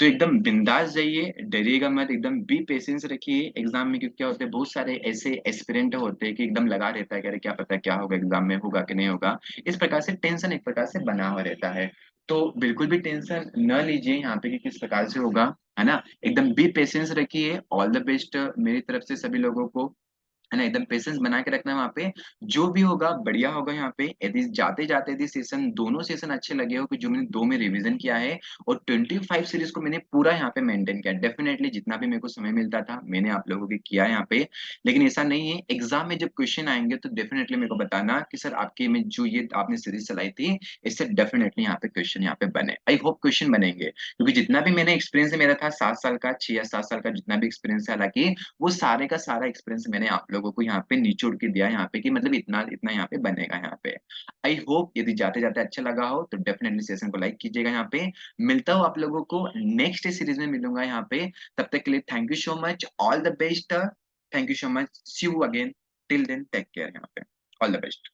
तो एकदम बिंदास जाइए, डरिएगा मत, एकदम बी पेशेंस रखिए एग्जाम में, क्योंकि क्या होते हैं, बहुत सारे ऐसे एस्पिरेंट होते हैं कि एकदम लगा रहता है कि अरे क्या पता क्या होगा एग्जाम में, होगा कि नहीं होगा। इस प्रकार से टेंशन एक प्रकार से बना हुआ रहता है। तो बिल्कुल भी टेंशन न लीजिए यहाँ पे कि किस प्रकार से होगा, है ना। एकदम बी पेशेंस रखिए, ऑल द बेस्ट मेरी तरफ से सभी लोगों को, है ना। एकदम पेशेंस बना के रखना है वहाँ पे, जो भी होगा बढ़िया होगा यहाँ पे। यदि जाते जाते यदि सेशन, दोनों सेशन अच्छे लगे हो कि जो मैंने 2 में रिवीजन किया है, और 25 सीरीज को मैंने पूरा यहाँ पे मेंटेन किया, डेफिनेटली जितना भी मेरे को समय मिलता था मैंने आप लोगों के किया यहाँ पे। लेकिन ऐसा नहीं है, एग्जाम में जब क्वेश्चन आएंगे तो डेफिनेटली मेरे को बताना कि सर आपके में जो ये आपने सीरीज चलाई थी, इससे डेफिनेटली यहाँ पे क्वेश्चन यहाँ पे बने। आई होप क्वेश्चन बनेंगे, क्योंकि जितना भी मैंने एक्सपीरियंस मेरा था 7 साल का, 6 या 7 साल का जितना भी एक्सपीरियंस है, हालांकि वो सारे का सारा एक्सपीरियंस मैंने आप लोगों को यहाँ पे निचोड़ के दिया है यहाँ पे, कि मतलब इतना इतना यहाँ पे बनेगा यहाँ पे। आई होप यदि जाते जाते अच्छा लगा हो तो डेफिनेटली सेशन को लाइक कीजिएगा यहाँ पे। मिलता हूँ आप लोगों को नेक्स्ट सीरीज में, मिलूंगा यहाँ पे। तब तक के लिए thank you so much, all the best, thank you so much, see you again, till then take care यहाँ पे, ऑल द बेस्ट।